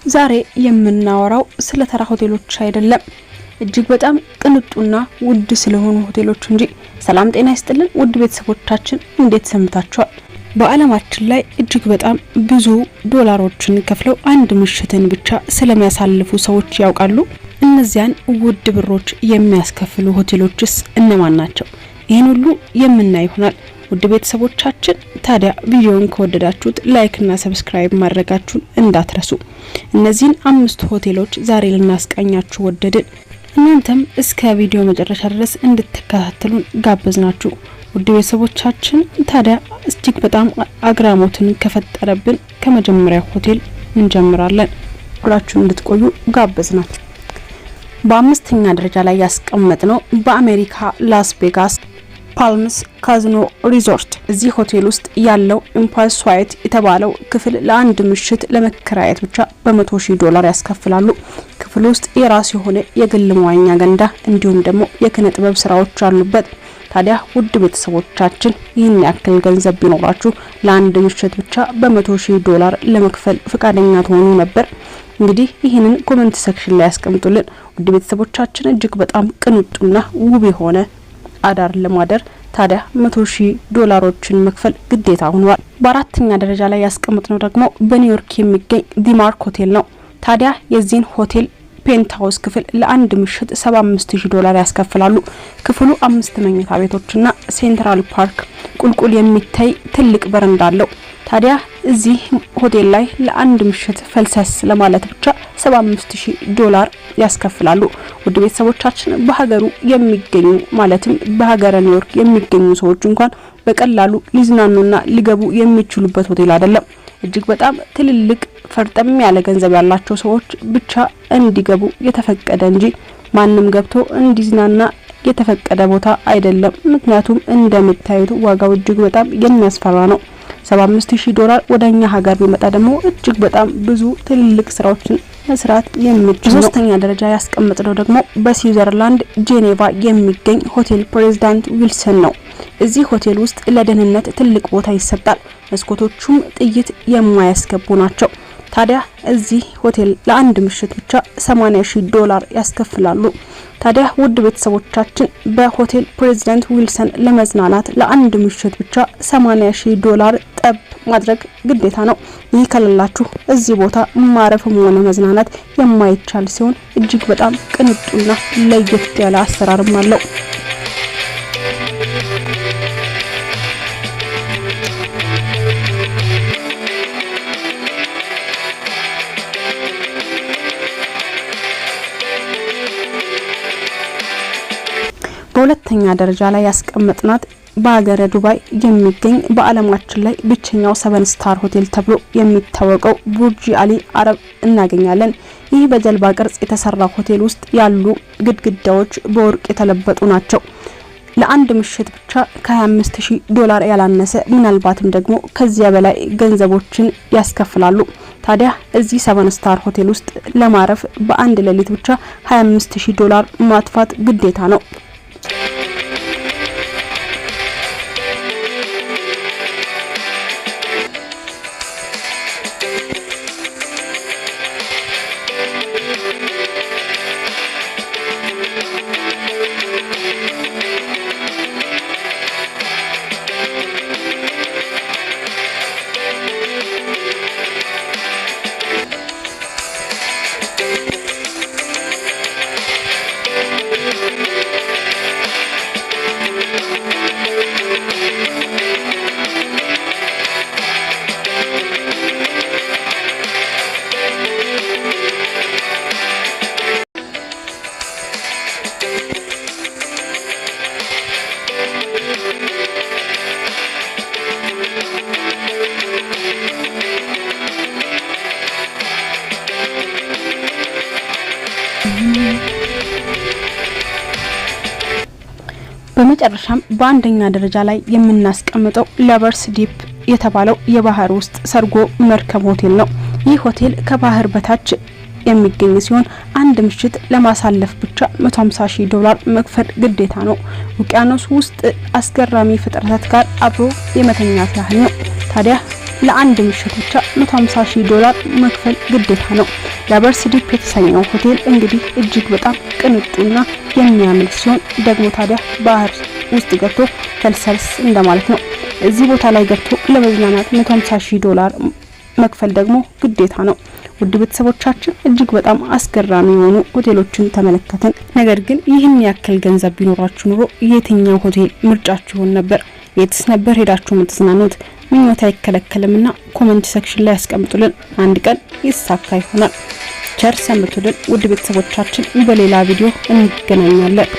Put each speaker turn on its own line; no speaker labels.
ዛሬ የምናወራው ስለ ተራ ሆቴሎች አይደለም፣ እጅግ በጣም ቅንጡና ውድ ስለሆኑ ሆቴሎች እንጂ። ሰላም ጤና ይስጥልን ውድ ቤተሰቦቻችን፣ እንዴት ሰምታችኋል? በአለማችን ላይ እጅግ በጣም ብዙ ዶላሮችን ከፍለው አንድ ምሽትን ብቻ ስለሚያሳልፉ ሰዎች ያውቃሉ? እነዚያን ውድ ብሮች የሚያስከፍሉ ሆቴሎችስ እነማን ናቸው? ይሄን ሁሉ የምናይ ይሆናል። ውድ ቤተሰቦቻችን ታዲያ ቪዲዮውን ከወደዳችሁት ላይክ እና ሰብስክራይብ ማድረጋችሁን እንዳትረሱ። እነዚህን 5 ሆቴሎች ዛሬ ልናስቃኛችሁ ወደድን። እናንተም እስከ ቪዲዮ መጨረሻ ድረስ እንድትከታተሉን ጋበዝናችሁ። ውድ ቤተሰቦቻችን ታዲያ እጅግ በጣም አግራሞትን ከፈጠረብን ከመጀመሪያ ሆቴል እንጀምራለን። ሁላችሁ እንድትቆዩ ጋበዝናችሁ። በአምስተኛ ደረጃ ላይ ያስቀመጥነው በአሜሪካ ላስ ቬጋስ ፓልምስ ካዚኖ ሪዞርት። እዚህ ሆቴል ውስጥ ያለው ኢምፓልስ ዋይት የተባለው ክፍል ለአንድ ምሽት ለመከራየት ብቻ $100,000 ያስከፍላሉ። ክፍሉ ውስጥ የራሱ የሆነ የግል መዋኛ ገንዳ እንዲሁም ደግሞ የኪነ ጥበብ ስራዎች አሉበት። ታዲያ ውድ ቤተሰቦቻችን ይህን ያክል ገንዘብ ቢኖራችሁ ለአንድ ምሽት ብቻ $100,000 ለመክፈል ፈቃደኛ ትሆኑ ነበር? እንግዲህ ይህንን ኮሜንት ሴክሽን ላይ ያስቀምጡልን። ውድ ቤተሰቦቻችን እጅግ በጣም ቅንጡና ውብ የሆነ አዳር ለማደር ታዲያ $100,000 መክፈል ግዴታ ሆኗል። በአራተኛ ደረጃ ላይ ያስቀምጥነው ደግሞ በኒውዮርክ የሚገኝ ዲማርክ ሆቴል ነው። ታዲያ የዚህን ሆቴል ፔንታውስ ክፍል ለአንድ ምሽት $75,000 ያስከፍላሉ። ክፍሉ 5 መኝታ ቤቶችና ሴንትራል ፓርክ ቁልቁል የሚታይ ትልቅ በረንዳ አለው። ታዲያ እዚህ ሆቴል ላይ ለአንድ ምሽት ፈልሰስ ለማለት ብቻ $75,000 ያስከፍላሉ። ውድ ቤተሰቦቻችን በሀገሩ የሚገኙ ማለትም በሀገረ ኒውዮርክ የሚገኙ ሰዎች እንኳን በቀላሉ ሊዝናኑና ሊገቡ የሚችሉበት ሆቴል አይደለም። እጅግ በጣም ትልልቅ ፈርጠም ያለ ገንዘብ ያላቸው ሰዎች ብቻ እንዲገቡ የተፈቀደ እንጂ ማንም ገብቶ እንዲዝናና የተፈቀደ ቦታ አይደለም። ምክንያቱም እንደምታዩት ዋጋው እጅግ በጣም የሚያስፈራ ነው። $75,000 ወደኛ ሀገር ቢመጣ ደግሞ እጅግ በጣም ብዙ ትልልቅ ስራዎችን መስራት የሚችል ነው። ሶስተኛ ደረጃ ያስቀመጥነው ደግሞ በስዊዘርላንድ ጄኔቫ የሚገኝ ሆቴል ፕሬዝዳንት ዊልሰን ነው። እዚህ ሆቴል ውስጥ ለደህንነት ትልቅ ቦታ ይሰጣል። መስኮቶቹም ጥይት የማያስገቡ ናቸው። ታዲያ እዚህ ሆቴል ለአንድ ምሽት ብቻ $80,000 ያስከፍላሉ። ታዲያ ውድ ቤተሰቦቻችን በሆቴል ፕሬዝዳንት ዊልሰን ለመዝናናት ለአንድ ምሽት ብቻ $80,000 ጠብ ማድረግ ግዴታ ነው። ይህ ከሌላችሁ እዚህ ቦታ ማረፍም ሆነ መዝናናት የማይቻል ሲሆን እጅግ በጣም ቅንጡና ለየት ያለ አሰራርም አለው። በሁለተኛ ደረጃ ላይ ያስቀመጥናት በሀገረ ዱባይ የሚገኝ በአለማችን ላይ ብቸኛው 7 ስታር ሆቴል ተብሎ የሚታወቀው ቡርጅ አሊ አረብ እናገኛለን። ይህ በጀልባ ቅርጽ የተሰራ ሆቴል ውስጥ ያሉ ግድግዳዎች በወርቅ የተለበጡ ናቸው። ለአንድ ምሽት ብቻ $25,000 ያላነሰ ምናልባትም ደግሞ ከዚያ በላይ ገንዘቦችን ያስከፍላሉ። ታዲያ እዚህ 7 ስታር ሆቴል ውስጥ ለማረፍ በአንድ ሌሊት ብቻ $25,000 ማጥፋት ግዴታ ነው። በመጨረሻም በአንደኛ ደረጃ ላይ የምናስቀምጠው ለቨርስ ዲፕ የተባለው የባህር ውስጥ ሰርጎ መርከብ ሆቴል ነው። ይህ ሆቴል ከባህር በታች የሚገኝ ሲሆን አንድ ምሽት ለማሳለፍ ብቻ $150,000 መክፈል ግዴታ ነው። ውቅያኖስ ውስጥ አስገራሚ ፍጥረታት ጋር አብሮ የመተኛት ያህል ነው። ታዲያ ለአንድ ምሽት ብቻ $150,000 መክፈል ግዴታ ነው። ላቨርስ ዲፕ የተሰኘው ሆቴል እንግዲህ እጅግ በጣም ቅንጡና የሚያምር ሲሆን ደግሞ ታዲያ ባህር ውስጥ ገብቶ ፈልሰልስ እንደማለት ነው። እዚህ ቦታ ላይ ገብቶ ለመዝናናት $150,000 መክፈል ደግሞ ግዴታ ነው። ውድ ቤተሰቦቻችን እጅግ በጣም አስገራሚ የሆኑ ሆቴሎችን ተመለከትን። ነገር ግን ይህን ያክል ገንዘብ ቢኖራችሁ ኑሮ የትኛው ሆቴል ምርጫችሁ ይሆን ነበር? የትስ ነበር ሄዳችሁ የምትዝናኑት? ምኞት አይከለከልምና ኮሜንት ሴክሽን ላይ ያስቀምጡልን። አንድ ቀን ይሳካ ይሆናል። ቸር ሰንብቱልን ውድ ቤተሰቦቻችን። በሌላ ቪዲዮ እንገናኛለን።